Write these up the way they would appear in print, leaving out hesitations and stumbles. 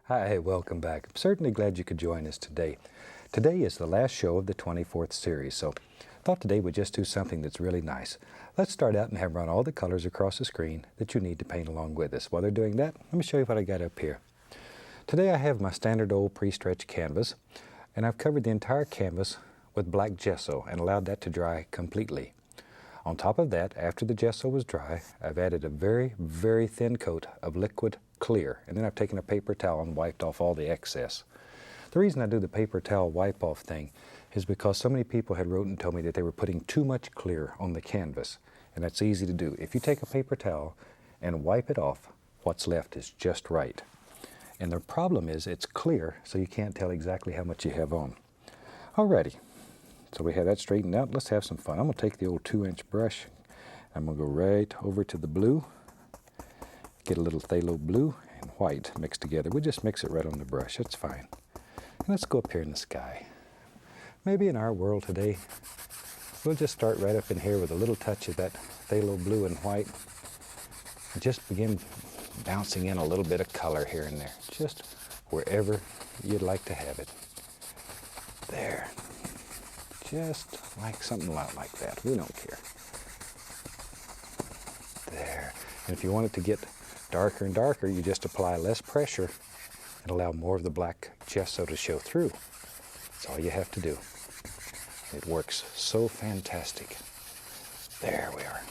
Hi, welcome back. I'm certainly glad you could join us today. Today is the last show of the 24th series, so I thought today we'd just do something that's really nice. Let's start out and have run all the colors across the screen that you need to paint along with us. While they're doing that, let me show you what I got up here. Today I have my standard old pre-stretched canvas, and I've covered the entire canvas with black gesso and allowed that to dry completely. On top of that, after the gesso was dry, I've added a very, very thin coat of liquid clear, and then I've taken a paper towel and wiped off all the excess. The reason I do the paper towel wipe off thing is because so many people had wrote and told me that they were putting too much clear on the canvas, and that's easy to do. If you take a paper towel and wipe it off, what's left is just right. And the problem is it's clear, so you can't tell exactly how much you have on. Alrighty, so we have that straightened out. Let's have some fun. I'm going to take the old 2-inch brush. I'm going to go right over to the blue. Get a little phthalo blue and white mixed together. We just mix it right on the brush. That's fine. And let's go up here in the sky. Maybe in our world today, we'll just start right up in here with a little touch of that phthalo blue and white. And just begin bouncing in a little bit of color here and there. Just wherever you'd like to have it. There. Just like something like that. We don't care. There. And if you want it to get darker and darker, you just apply less pressure and allow more of the black gesso to show through. That's all you have to do. It works so fantastic. There we are.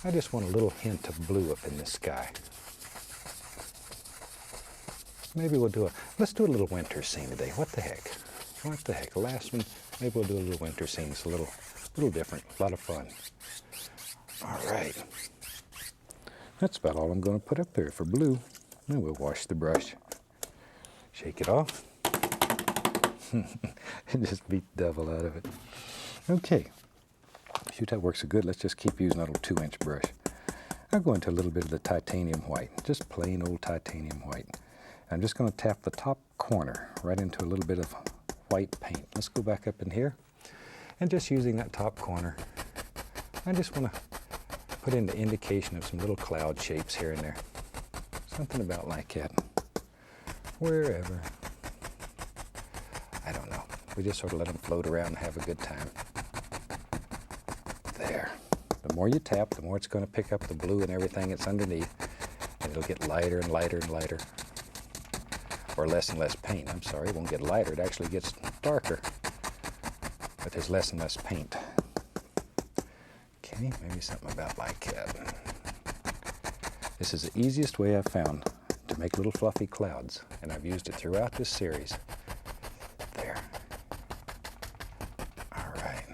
I just want a little hint of blue up in the sky. Maybe let's do a little winter scene today. What the heck? What the heck? The last one, maybe we'll do a little winter scene. It's a little different, a lot of fun. All right. That's about all I'm going to put up there for blue. Then we'll wash the brush. Shake it off. And just beat the devil out of it. Okay. Shoot, that works so good. Let's just keep using that old 2-inch brush. I'll go into a little bit of the titanium white. Just plain old titanium white. I'm just going to tap the top corner right into a little bit of white paint. Let's go back up in here. And just using that top corner, I just want to put in the indication of some little cloud shapes here and there. Something about like that. Wherever. I don't know. We just sort of let them float around and have a good time. There. The more you tap, the more it's going to pick up the blue and everything that's underneath. And it'll get lighter and lighter and lighter. Or less and less paint. I'm sorry, it won't get lighter. It actually gets darker. But there's less and less paint. Okay, maybe something about like that. This is the easiest way I've found to make little fluffy clouds, and I've used it throughout this series. There. All right.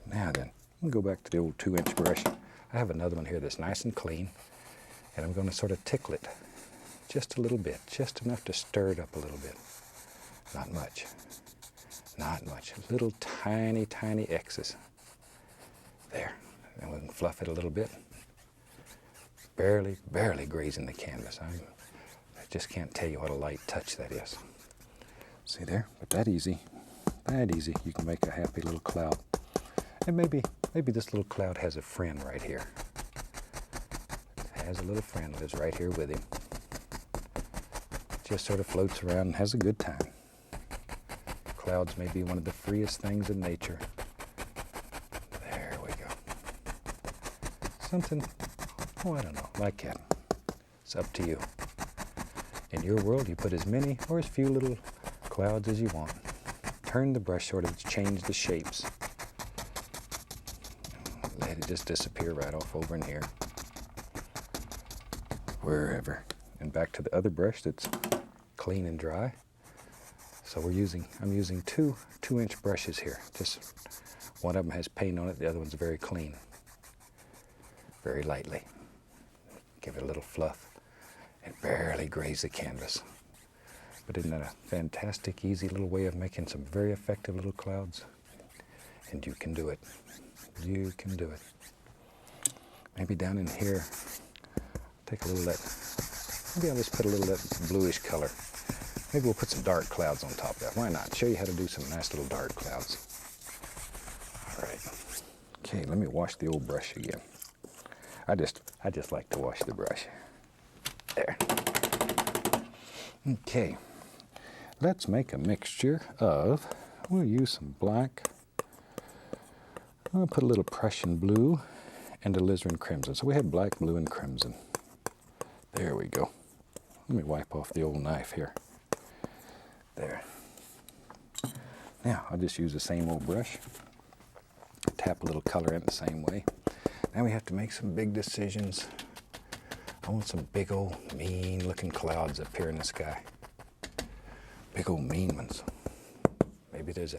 Now then, I'm going to go back to the old 2-inch brush. I have another one here that's nice and clean, and I'm going to sort of tickle it just a little bit, just enough to stir it up a little bit. Not much. Not much. Little tiny, tiny X's. There. And we can fluff it a little bit. Barely, barely grazing the canvas. I just can't tell you what a light touch that is. See there? But that easy, you can make a happy little cloud. And maybe this little cloud has a friend right here. Has a little friend lives right here with him. Just sort of floats around and has a good time. Clouds may be one of the freest things in nature. There we go. Something, oh, I don't know, like that. It's up to you. In your world, you put as many or as few little clouds as you want. Turn the brush sort of to change the shapes. Let it just disappear right off over in here. Wherever. And back to the other brush that's clean and dry. So I'm using two 2-inch brushes here. Just one of them has paint on it, the other one's very clean. Very lightly. Give it a little fluff and barely graze the canvas. But isn't that a fantastic, easy little way of making some very effective little clouds? And you can do it. You can do it. Maybe down in here, take a little of that. Maybe I'll just put a little of that bluish color. Maybe we'll put some dark clouds on top of that. Why not? Show you how to do some nice little dark clouds. All right. Okay, let me wash the old brush again. I just like to wash the brush. There. Okay, let's make a mixture of, we'll use some black, I'll put a little Prussian blue and alizarin crimson. So we have black, blue, and crimson. There we go. Let me wipe off the old knife here. There. Now, I'll just use the same old brush. Tap a little color in the same way. Now we have to make some big decisions. I want some big old mean looking clouds up here in the sky. Big old mean ones. Maybe there's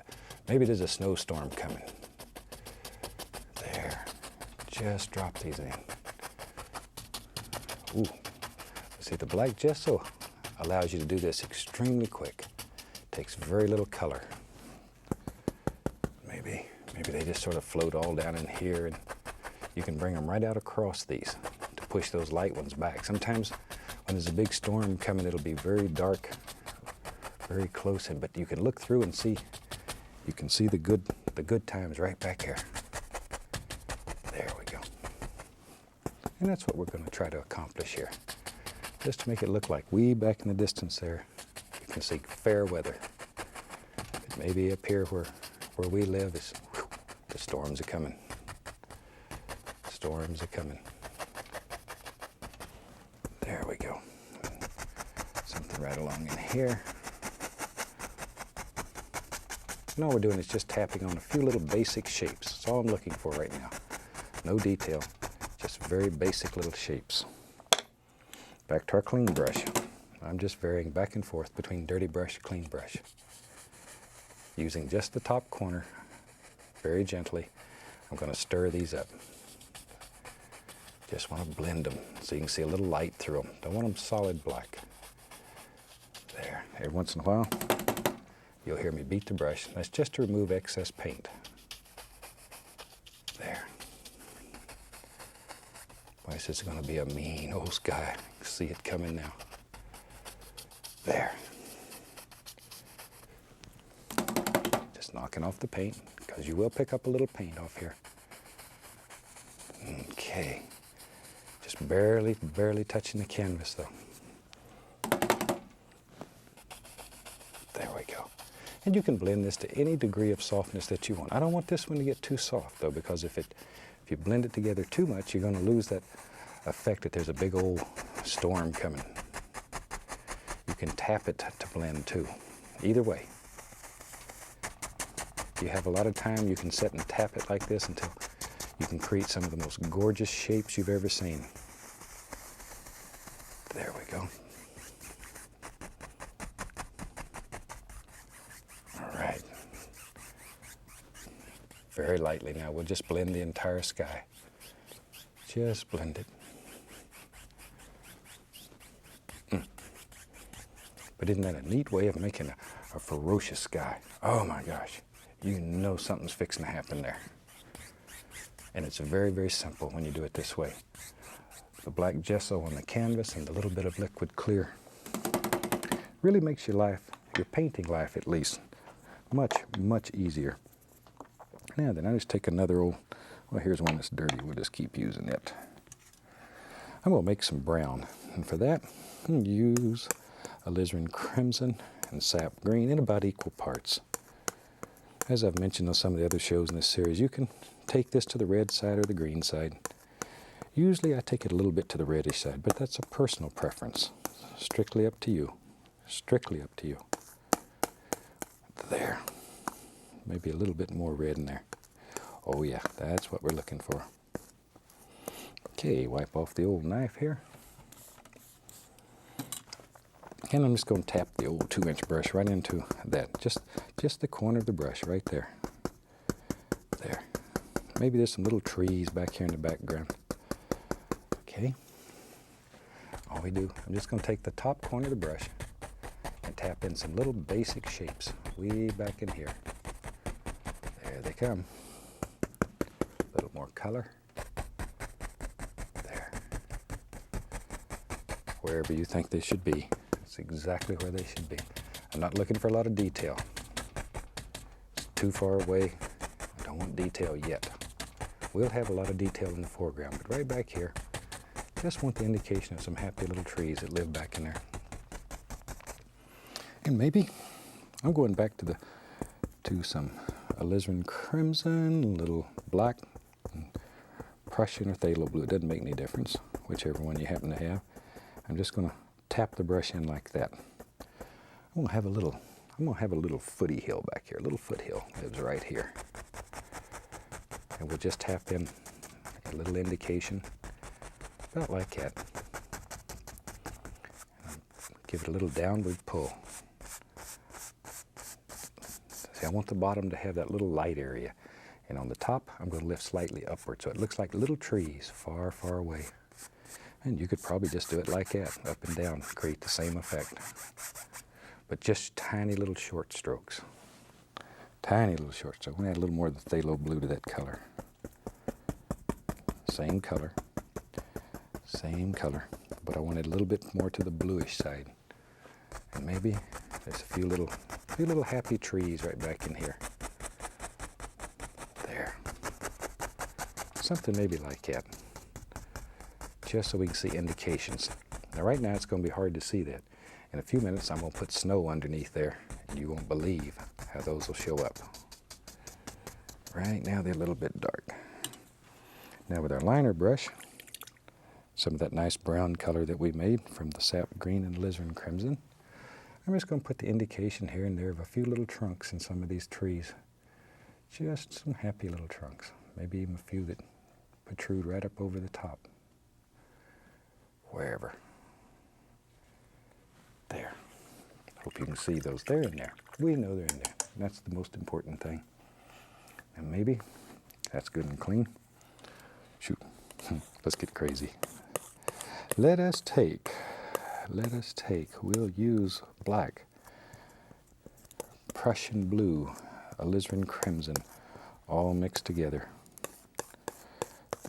a snowstorm coming. There. Just drop these in. Ooh. See, the black gesso allows you to do this extremely quick. Takes very little color. Maybe they just sort of float all down in here, and you can bring them right out across these to push those light ones back. Sometimes when there's a big storm coming, it'll be very dark, very close in, but you can look through and see, you can see the good times right back here. There we go. And that's what we're going to try to accomplish here. Just to make it look like way back in the distance there, you can see fair weather. It may be up here where we live, is the storms are coming. Storms are coming. There we go. Something right along in here. And all we're doing is just tapping on a few little basic shapes. That's all I'm looking for right now. No detail, just very basic little shapes. Back to our clean brush. I'm just varying back and forth between dirty brush, clean brush. Using just the top corner, very gently, I'm going to stir these up. Just want to blend them so you can see a little light through them. Don't want them solid black. There. Every once in a while, you'll hear me beat the brush. That's just to remove excess paint. There. Boy, this is going to be a mean old sky. See it coming now. There. Just knocking off the paint, because you will pick up a little paint off here. Okay. Just barely touching the canvas though. There we go. And you can blend this to any degree of softness that you want. I don't want this one to get too soft though, because if you blend it together too much, you're going to lose that effect that there's a big old storm coming. You can tap it to blend too. Either way. If you have a lot of time, you can sit and tap it like this until you can create some of the most gorgeous shapes you've ever seen. There we go. All right. Very lightly now, we'll just blend the entire sky. Just blend it. But isn't that a neat way of making a ferocious sky? Oh my gosh, you know something's fixing to happen there. And it's very, very simple when you do it this way. The black gesso on the canvas and the little bit of liquid clear really makes your life, your painting life at least, much, much easier. Now then, I just take another old, well, here's one that's dirty. We'll just keep using it. I'm going to make some brown. And for that, I'm going to use alizarin crimson and sap green in about equal parts. As I've mentioned on some of the other shows in this series, you can take this to the red side or the green side. Usually I take it a little bit to the reddish side, but that's a personal preference. Strictly up to you. Strictly up to you. There. Maybe a little bit more red in there. Oh yeah, that's what we're looking for. Okay, wipe off the old knife here. And I'm just going to tap the old 2-inch brush right into that. Just the corner of the brush right there. There. Maybe there's some little trees back here in the background. Okay. All we do, I'm just going to take the top corner of the brush and tap in some little basic shapes way back in here. There they come. A little more color. There. Wherever you think they should be. That's exactly where they should be. I'm not looking for a lot of detail. It's too far away. I don't want detail yet. We'll have a lot of detail in the foreground, but right back here, just want the indication of some happy little trees that live back in there. And maybe I'm going back to some alizarin crimson, a little black, and Prussian or phthalo blue. It doesn't make any difference, whichever one you happen to have. I'm just going to tap the brush in like that. I'm going to have a little footy hill back here. A little foothill lives right here. And we'll just tap in a little indication, about like that. Give it a little downward pull. See, I want the bottom to have that little light area. And on the top, I'm going to lift slightly upward, so it looks like little trees far, far away. And you could probably just do it like that, up and down, create the same effect. But just tiny little short strokes. Tiny little short strokes. I'm going to add a little more of the phthalo blue to that color. Same color. Same color. But I wanted a little bit more to the bluish side. And maybe there's a few little happy trees right back in here. There. Something maybe like that. Just so we can see indications. Now right now it's going to be hard to see that. In a few minutes I'm going to put snow underneath there, and you won't believe how those will show up. Right now they're a little bit dark. Now with our liner brush, some of that nice brown color that we made from the sap green and alizarin crimson, I'm just going to put the indication here and there of a few little trunks in some of these trees. Just some happy little trunks. Maybe even a few that protrude right up over the top. Wherever. There. Hope you can see those. They're in there. We know they're in there. And that's the most important thing. And maybe that's good and clean. Shoot. Let's get crazy. Let us take, we'll use black, Prussian blue, alizarin crimson, all mixed together.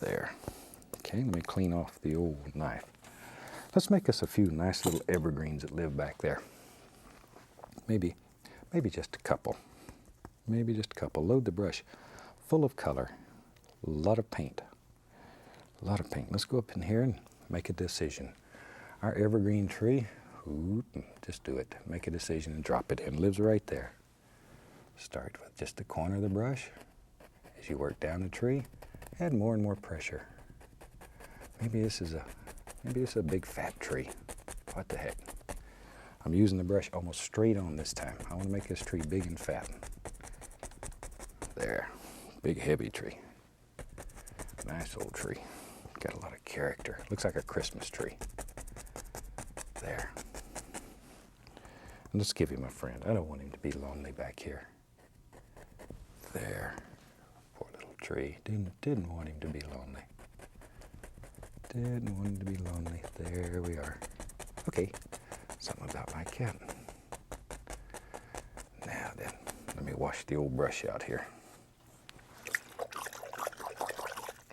There. Okay, let me clean off the old knife. Let's make us a few nice little evergreens that live back there. Maybe just a couple. Maybe just a couple. Load the brush full of color. A lot of paint. A lot of paint. Let's go up in here and make a decision. Our evergreen tree, just do it. Make a decision and drop it in. It lives right there. Start with just the corner of the brush. As you work down the tree, add more and more pressure. Maybe this is a big fat tree. What the heck? I'm using the brush almost straight on this time. I want to make this tree big and fat. There. Big heavy tree. Nice old tree. Got a lot of character. Looks like a Christmas tree. There. And let's give him a friend. I don't want him to be lonely back here. There. Poor little tree. Didn't want him to be lonely. Didn't want him to be lonely. There we are. Okay. Something about like that. Now then, let me wash the old brush out here.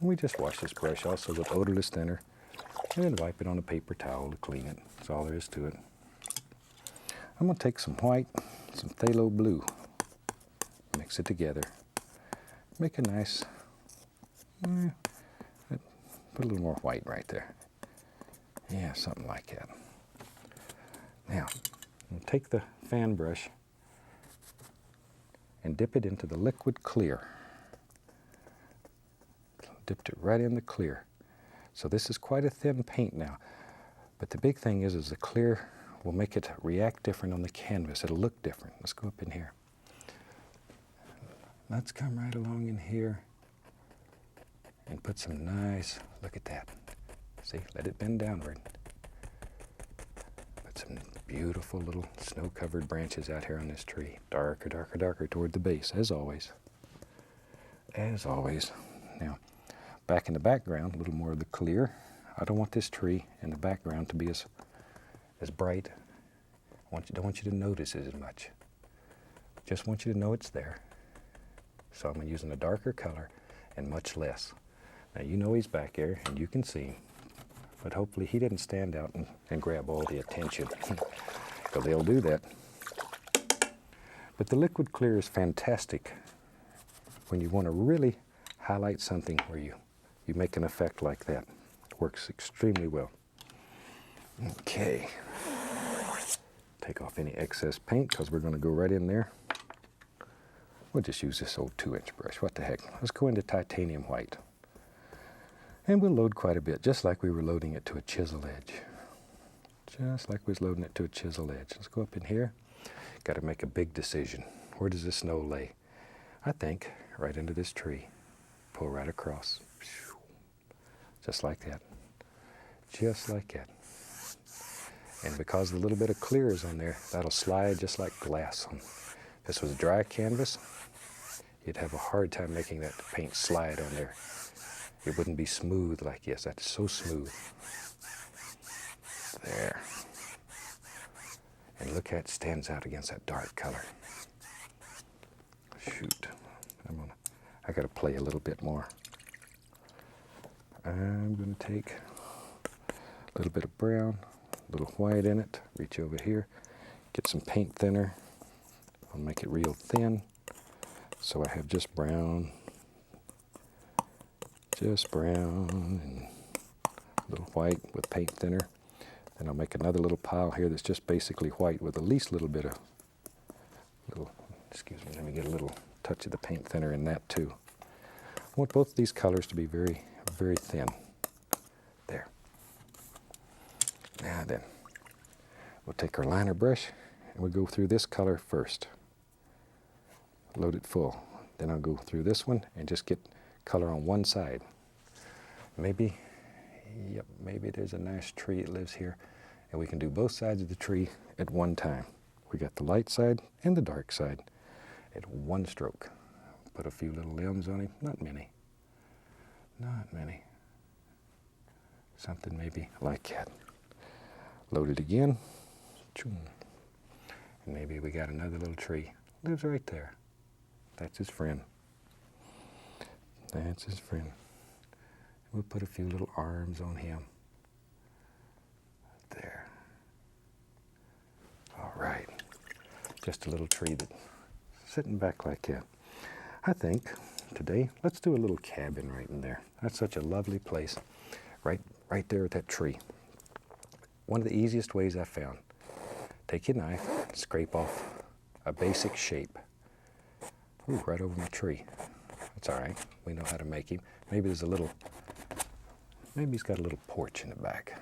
We just wash this brush also with odorless thinner and then wipe it on a paper towel to clean it. That's all there is to it. I'm going to take some white, some phthalo blue, mix it together. Make a nice, put a little more white right there. Yeah, something like that. Now, we'll take the fan brush and dip it into the liquid clear. Dipped it right in the clear. So this is quite a thin paint now. But the big thing is the clear will make it react different on the canvas. It'll look different. Let's go up in here. Let's come right along in here and put some nice, look at that. See, let it bend downward. Put some beautiful little snow-covered branches out here on this tree. Darker, darker, darker toward the base, as always. As always. Now, back in the background, a little more of the clear. I don't want this tree in the background to be as bright. Don't want you to notice it as much. Just want you to know it's there. So I'm using a darker color and much less. Now you know he's back there and you can see him. But hopefully he didn't stand out and grab all the attention. Because they'll do that. But the liquid clear is fantastic when you want to really highlight something where you make an effect like that. It works extremely well. Okay. Take off any excess paint because we're going to go right in there. We'll just use this old 2-inch brush. What the heck? Let's go into titanium white. And we'll load quite a bit, just like we were loading it to a chisel edge. Just like we was loading it to a chisel edge. Let's go up in here. Got to make a big decision. Where does the snow lay? I think right into this tree. Pull right across. Just like that. Just like that. And because the little bit of clear is on there, that'll slide just like glass. If this was dry canvas, you'd have a hard time making that paint slide on there. It wouldn't be smooth like this. That's so smooth. There. And look how it stands out against that dark color. Shoot. I got to play a little bit more. I'm going to take a little bit of brown, a little white in it, reach over here, get some paint thinner. I'll make it real thin. So I have just brown, and a little white with paint thinner. Then I'll make another little pile here that's just basically white with at least a little bit of, excuse me, let me get a little touch of the paint thinner in that too. I want both of these colors to be very, very thin. There. Now then, we'll take our liner brush and we'll go through this color first. Load it full. Then I'll go through this one and just get color on one side. Maybe there's a nice tree that lives here and we can do both sides of the tree at one time. We got the light side and the dark side at one stroke. Put a few little limbs on him, not many. Not many. Something maybe like that. Load it again. And maybe we got another little tree. Lives right there. That's his friend. That's his friend. We'll put a few little arms on him. There. All right. Just a little tree that's sitting back like that. I think today, let's do a little cabin right in there. That's such a lovely place. Right there at that tree. One of the easiest ways I found. Take your knife, scrape off a basic shape. Ooh, right over my tree. That's all right. We know how to make him. Maybe he's got a little porch in the back.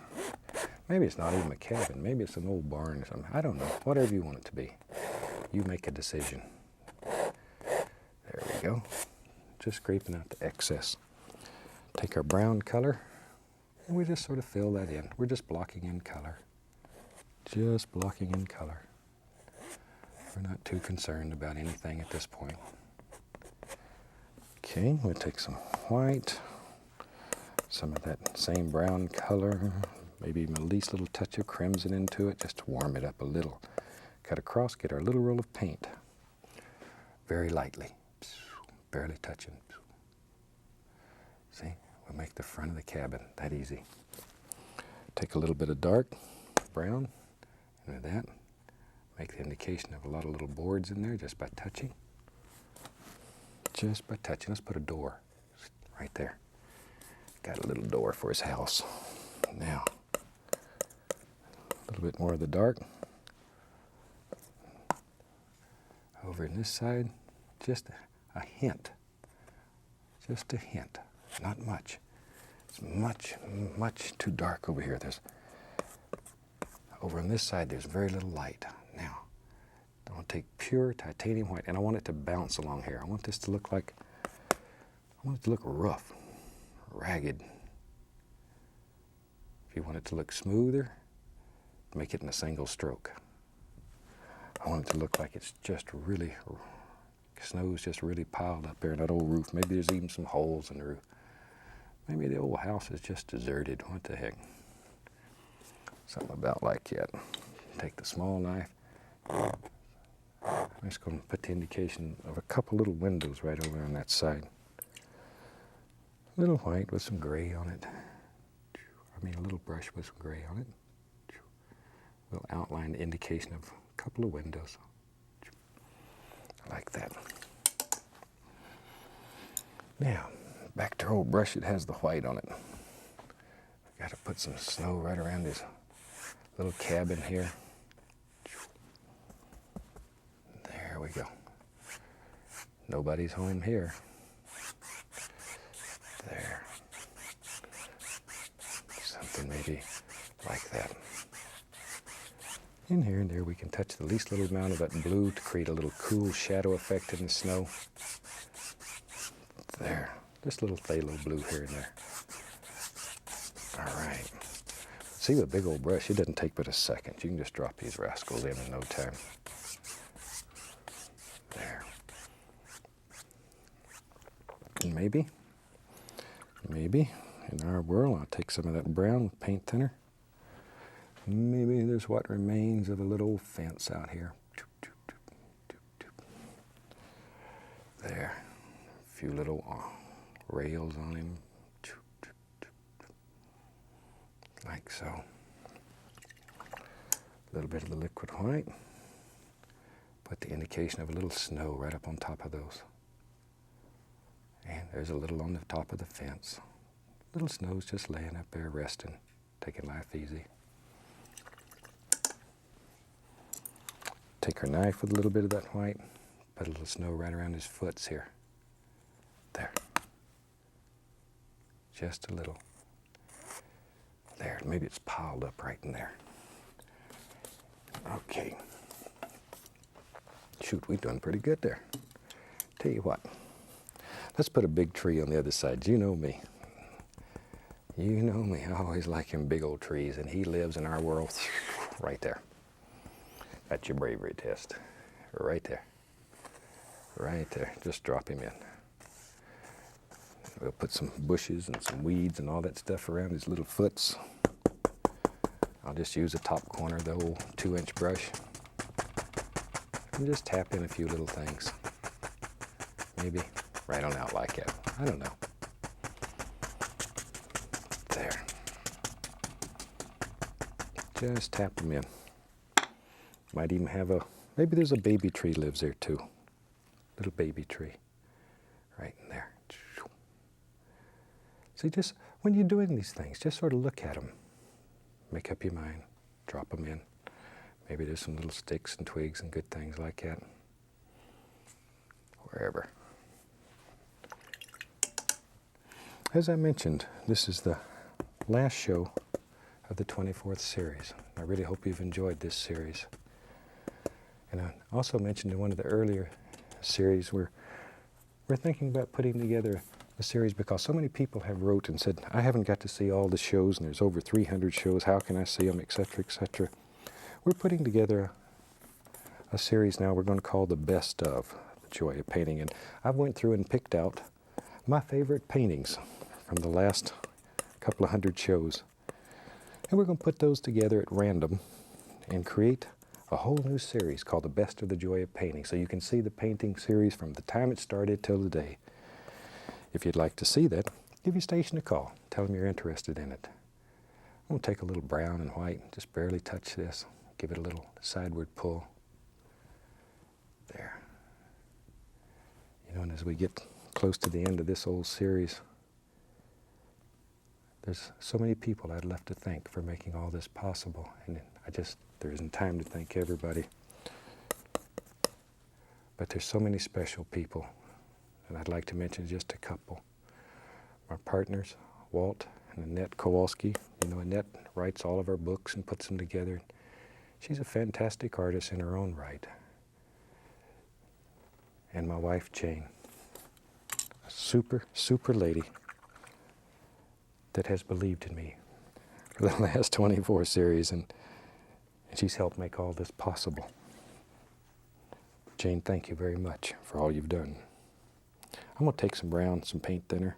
Maybe it's not even a cabin. Maybe it's an old barn or something. I don't know. Whatever you want it to be. You make a decision. There we go. Just scraping out the excess. Take our brown color and we just sort of fill that in. We're just blocking in color. Just blocking in color. We're not too concerned about anything at this point. Okay, we'll take some white, some of that same brown color, maybe even at least a little touch of crimson into it just to warm it up a little. Cut across, get our little roll of paint. Very lightly, barely touching. See, we'll make the front of the cabin that easy. Take a little bit of dark brown into that. Make the indication of a lot of little boards in there just by touching. Just by touching. Let's put a door right there. Got a little door for his house. Now, a little bit more of the dark. Over in this side, just a hint. Just a hint. Not much. It's much too dark over here. Over on this side, there's very little light. Now, I want to take pure titanium white, and I want it to bounce along here. I want this to look like, I want it to look rough, ragged. If you want it to look smoother, make it in a single stroke. I want it to look like it's just really, snow's just really piled up there in that old roof. Maybe there's even some holes in the roof. Maybe the old house is just deserted. What the heck? Something about like that. Take the small knife. I'm just going to put the indication of a couple little windows right over on that side. A little white with some gray on it. A little brush with some gray on it. We'll outline the indication of a couple of windows. Like that. Now, back to our old brush, it has the white on it. Got to put some snow right around this little cabin here. we go. Nobody's home here. There. Something maybe like that. In here and there we can touch the least little amount of that blue to create a little cool shadow effect in the snow. There. Just a little phthalo blue here and there. All right. See, with a big old brush, it doesn't take but a second. You can just drop these rascals in no time. There. And maybe in our world, I'll take some of that brown with paint thinner. Maybe there's what remains of a little old fence out here. There. A few little rails on him. Like so. A little bit of the liquid white. Put the indication of a little snow right up on top of those. And there's a little on the top of the fence. Little snow's just laying up there resting, taking life easy. Take her knife with a little bit of that white, put a little snow right around his foots here. There. Just a little. There, maybe it's piled up right in there. Okay. Shoot, we've done pretty good there. Tell you what, let's put a big tree on the other side. You know me. You know me, I always like him big old trees, and he lives in our world right there. That's your bravery test. Right there. Right there. Just drop him in. We'll put some bushes and some weeds and all that stuff around his little foots. I'll just use the top corner of the old 2-inch brush. And just tap in a few little things. Maybe right on out like that. I don't know. There. Just tap them in. Might even have maybe there's a baby tree lives there too. Little baby tree. Right in there. See, just when you're doing these things, just sort of look at them. Make up your mind. Drop them in. Maybe there's some little sticks and twigs and good things like that. Wherever. As I mentioned, this is the last show of the 24th series. I really hope you've enjoyed this series. And I also mentioned in one of the earlier series we're thinking about putting together a series because so many people have wrote and said, I haven't got to see all the shows, and there's over 300 shows, how can I see them, etc., etc. We're putting together a series now we're going to call The Best of the Joy of Painting. And I've went through and picked out my favorite paintings from the last couple of hundred shows. And we're going to put those together at random and create a whole new series called The Best of the Joy of Painting. So you can see the painting series from the time it started till today. If you'd like to see that, give your station a call. Tell them you're interested in it. I'm going to take a little brown and white, just barely touch this. Give it a little sideward pull. There. You know, and as we get close to the end of this old series, there's so many people I'd love to thank for making all this possible. And there isn't time to thank everybody. But there's so many special people. And I'd like to mention just a couple. My partners, Walt and Annette Kowalski. You know, Annette writes all of our books and puts them together. She's a fantastic artist in her own right. And my wife, Jane. A super, super lady that has believed in me for the last 24 series, and she's helped make all this possible. Jane, thank you very much for all you've done. I'm going to take some brown, some paint thinner,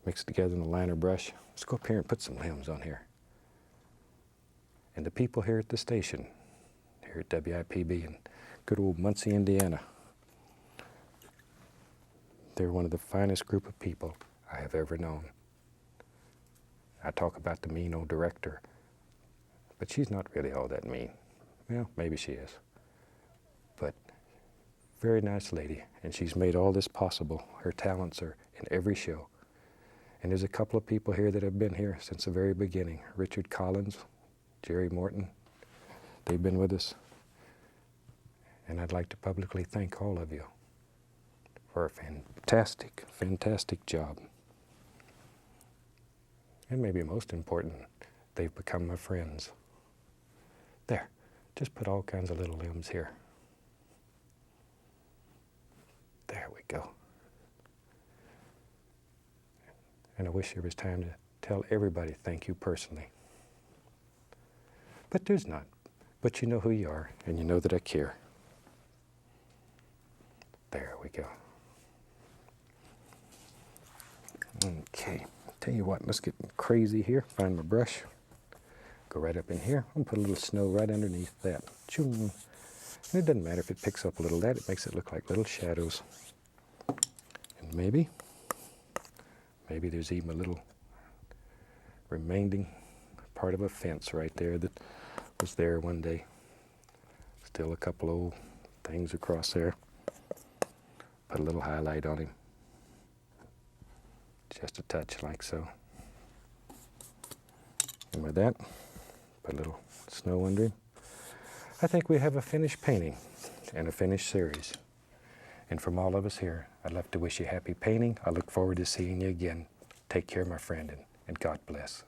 mix it together in a liner brush. Let's go up here and put some limbs on here. And the people here at the station, here at WIPB in good old Muncie, Indiana, they're one of the finest group of people I have ever known. I talk about the mean old director, but she's not really all that mean. Well, maybe she is. But very nice lady, and she's made all this possible. Her talents are in every show. And there's a couple of people here that have been here since the very beginning. Richard Collins, Jerry Morton, they've been with us. And I'd like to publicly thank all of you for a fantastic, fantastic job. And maybe most important, they've become my friends. There, just put all kinds of little limbs here. There we go. And I wish there was time to tell everybody thank you personally. But there's not. But you know who you are, and you know that I care. There we go. Okay, tell you what, let's get crazy here. Find my brush. Go right up in here. I'm gonna put a little snow right underneath that. Choom. And it doesn't matter if it picks up a little of that, it makes it look like little shadows. And maybe there's even a little remaining part of a fence right there that was there one day. Still a couple old things across there. Put a little highlight on him. Just a touch like so. And with that, put a little snow under him. I think we have a finished painting and a finished series. And from all of us here, I'd love to wish you happy painting. I look forward to seeing you again. Take care, my friend, and God bless.